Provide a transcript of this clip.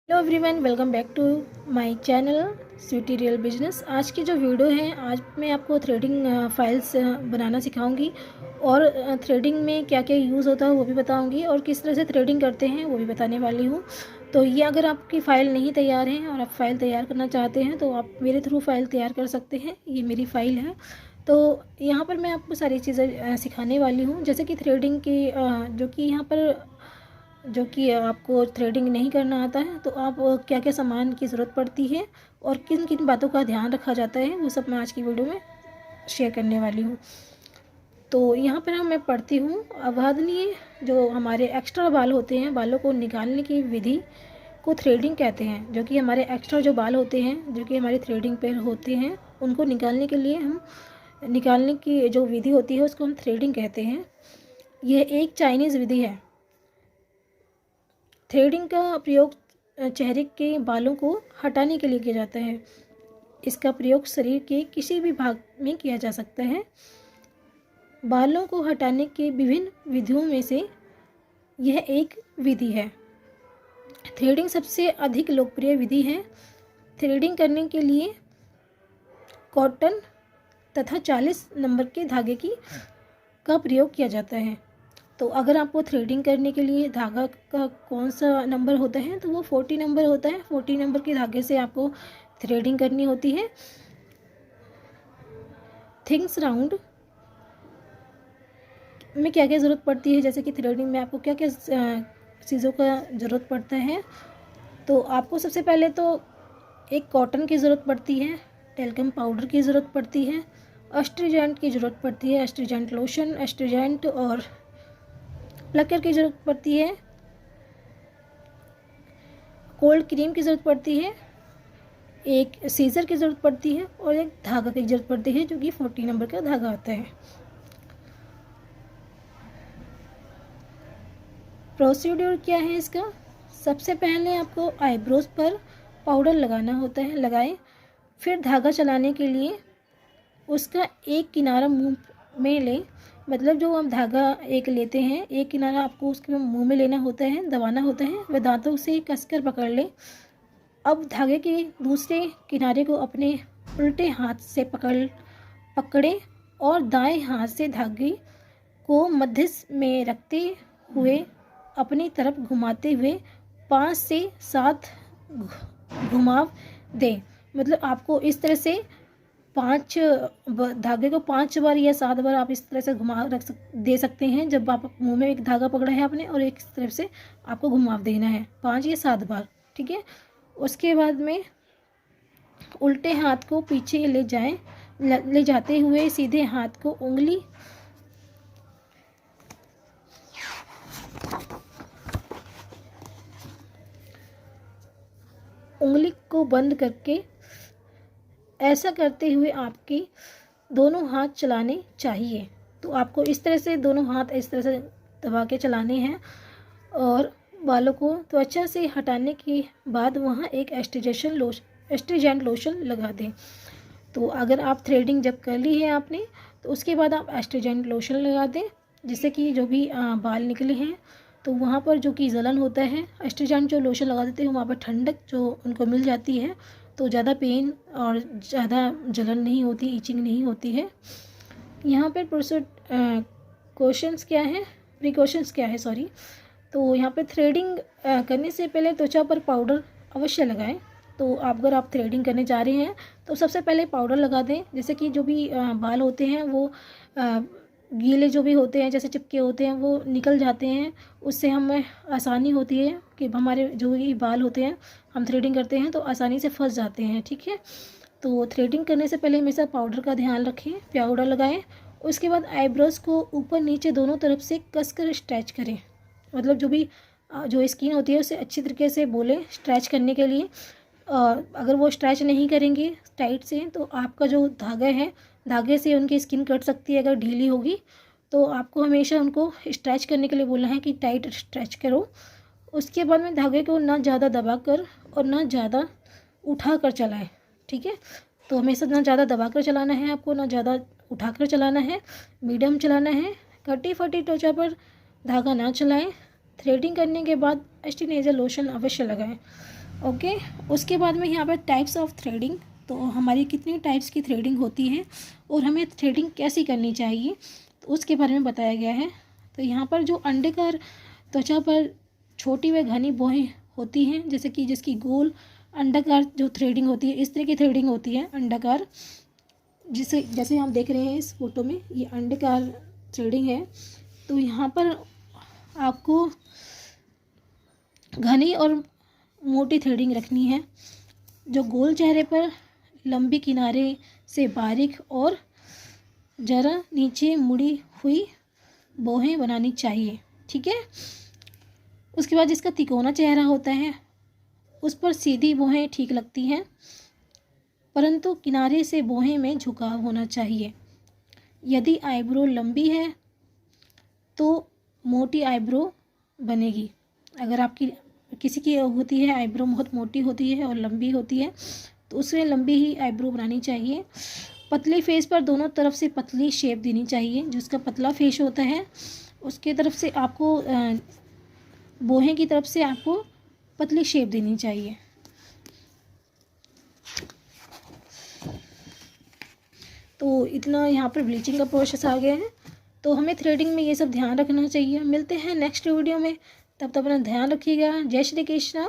Hello everyone, welcome back to my channel Sweety Real Business. आज की जो video है, आज मैं आपको थ्रेडिंग फाइल्स बनाना सिखाऊंगी और थ्रेडिंग में क्या क्या यूज़ होता है वो भी बताऊंगी और किस तरह से थ्रेडिंग करते हैं वो भी बताने वाली हूँ। तो ये अगर आपकी फ़ाइल नहीं तैयार है और आप फ़ाइल तैयार करना चाहते हैं तो आप मेरे थ्रू फ़ाइल तैयार कर सकते हैं। ये मेरी फ़ाइल है। तो यहाँ पर मैं आपको सारी चीज़ें सिखाने वाली हूँ, जैसे कि थ्रेडिंग की जो कि आपको थ्रेडिंग नहीं करना आता है तो आप क्या क्या सामान की ज़रूरत पड़ती है और किन किन बातों का ध्यान रखा जाता है, वो सब मैं आज की वीडियो में शेयर करने वाली हूँ। तो यहाँ पर मैं पढ़ती हूँ, अवांछनीय जो हमारे एक्स्ट्रा बाल होते हैं, बालों को निकालने की विधि को थ्रेडिंग कहते हैं। जो कि हमारे एक्स्ट्रा जो बाल होते हैं, जो कि हमारी थ्रेडिंग पे होते हैं, उनको निकालने के लिए निकालने की जो विधि होती है उसको हम थ्रेडिंग कहते हैं। यह एक चाइनीज़ विधि है। थ्रेडिंग का प्रयोग चेहरे के बालों को हटाने के लिए किया जाता है। इसका प्रयोग शरीर के किसी भी भाग में किया जा सकता है। बालों को हटाने के विभिन्न विधियों में से यह एक विधि है। थ्रेडिंग सबसे अधिक लोकप्रिय विधि है। थ्रेडिंग करने के लिए कॉटन तथा 40 नंबर के धागे का प्रयोग किया जाता है। तो अगर आपको थ्रेडिंग करने के लिए धागा का कौन सा नंबर होता है तो वो 40 नंबर होता है। 40 नंबर के धागे से आपको थ्रेडिंग करनी होती है। थिंग्स राउंड में क्या क्या ज़रूरत पड़ती है, जैसे कि थ्रेडिंग में आपको क्या क्या चीज़ों का ज़रूरत पड़ता है। तो आपको सबसे पहले तो एक कॉटन की ज़रूरत पड़ती है, टेल्कम पाउडर की ज़रूरत पड़ती है, एस्ट्रीजेंट की ज़रूरत पड़ती है, एस्ट्रीजेंट लोशन, एस्ट्रीजेंट और प्लकर की ज़रूरत पड़ती है, कोल्ड क्रीम की ज़रूरत पड़ती है, एक सीज़र की ज़रूरत पड़ती है और एक धागा की ज़रूरत पड़ती है, जो कि 40 नंबर का धागा आता है। प्रोसीड्यूर क्या है इसका? सबसे पहले आपको आईब्रोज पर पाउडर लगाना होता है, लगाएं। फिर धागा चलाने के लिए उसका एक किनारा मुंह में लें। मतलब जो हम धागा एक लेते हैं, एक किनारा आपको उसके मुंह में लेना होता है, दबाना होता है, वह दांतों से कसकर पकड़ लें। अब धागे के दूसरे किनारे को अपने उल्टे हाथ से पकड़ें और दाएं हाथ से धागे को मध्य में रखते हुए अपनी तरफ घुमाते हुए 5 से 7 घुमाव दें। मतलब आपको इस तरह से धागे को 5 बार या 7 बार आप इस तरह से दे सकते हैं। जब आप मुंह में एक धागा पकड़ा है आपने और एक तरफ से आपको घुमाव देना है 5 या 7 बार, ठीक है। उसके बाद में उल्टे हाथ को पीछे ले जाते हुए सीधे हाथ को उंगली को बंद करके, ऐसा करते हुए आपके दोनों हाथ चलाने चाहिए। तो आपको इस तरह से दोनों हाथ इस तरह से दबा के चलाने हैं और बालों को त्वचा से हटाने के बाद वहाँ एक एस्ट्रीजेंट लोशन लगा दें। तो अगर आप थ्रेडिंग जब कर ली है आपने तो उसके बाद आप एस्ट्रीजेंट लोशन लगा दें, जिससे कि जो भी बाल निकले हैं तो वहाँ पर जो कि जलन होता है, एस्ट्रीजेंट जो लोशन लगा देते हैं वहाँ पर ठंडक जो उनको मिल जाती है, तो ज़्यादा पेन और ज़्यादा जलन नहीं होती, ईचिंग नहीं होती है। यहाँ पर प्रिकॉशंस क्या है सॉरी। तो यहाँ पे थ्रेडिंग करने से पहले त्वचा पर पाउडर अवश्य लगाएं। तो अगर आप थ्रेडिंग करने जा रहे हैं तो सबसे पहले पाउडर लगा दें, जैसे कि जो भी बाल होते हैं वो गीले जो भी होते हैं, जैसे चिपके होते हैं, वो निकल जाते हैं। उससे हमें आसानी होती है कि हमारे जो भी बाल होते हैं, हम थ्रेडिंग करते हैं तो आसानी से फंस जाते हैं, ठीक है। तो थ्रेडिंग करने से पहले हमेशा पाउडर का ध्यान रखें, पाउडर लगाएं। उसके बाद आईब्रोज को ऊपर नीचे दोनों तरफ से कसकर स्ट्रेच करें। मतलब जो स्किन होती है उसे अच्छी तरीके से बोलें स्ट्रेच करने के लिए। अगर वो स्ट्रेच नहीं करेंगे टाइट से तो आपका जो धागा है, धागे से उनकी स्किन कट सकती है अगर ढीली होगी। तो आपको हमेशा उनको स्ट्रेच करने के लिए बोलना है कि टाइट स्ट्रेच करो। उसके बाद में धागे को ना ज़्यादा दबा कर और ना ज़्यादा उठा कर चलाएँ, ठीक है। तो हमेशा ना ज़्यादा दबा कर चलाना है आपको, ना ज़्यादा उठा कर चलाना है, मीडियम चलाना है। कटी फटी त्वचा पर धागा ना चलाएं। थ्रेडिंग करने के बाद एस्टीनेजर लोशन अवश्य लगाएं। ओके। उसके बाद में यहाँ पर टाइप्स ऑफ थ्रेडिंग, तो हमारी कितनी टाइप्स की थ्रेडिंग होती है और हमें थ्रेडिंग कैसी करनी चाहिए तो उसके बारे में बताया गया है। तो यहाँ पर जो अंडाकार त्वचा पर छोटी व घनी भौहें होती हैं, जैसे कि जिसकी गोल अंडाकार जो थ्रेडिंग होती है, इस तरह की थ्रेडिंग होती है अंडाकार, जिसे जैसे हम देख रहे हैं इस फोटो में, ये अंडाकार थ्रेडिंग है। तो यहाँ पर आपको घनी और मोटी थ्रेडिंग रखनी है, जो गोल चेहरे पर लंबी किनारे से बारीक और जरा नीचे मुड़ी हुई भौहें बनानी चाहिए, ठीक है। उसके बाद जिसका तिकोना चेहरा होता है उस पर सीधी भौहें ठीक लगती हैं, परंतु किनारे से भौहें में झुकाव होना चाहिए। यदि आईब्रो लंबी है तो मोटी आईब्रो बनेगी। अगर आपकी किसी की होती है आईब्रो बहुत मोटी होती है और लंबी होती है तो उसमें लंबी ही आईब्रो बनानी चाहिए। पतले फेस पर दोनों तरफ से पतली शेप देनी चाहिए। जिसका पतला फेस होता है उसके तरफ से आपको भौहें की तरफ से आपको पतली शेप देनी चाहिए। तो इतना यहाँ पर ब्लीचिंग का प्रोसेस आ गया है। तो हमें थ्रेडिंग में ये सब ध्यान रखना चाहिए। मिलते हैं नेक्स्ट वीडियो में, तब तक अपना ध्यान रखिएगा। जय श्री कृष्णा।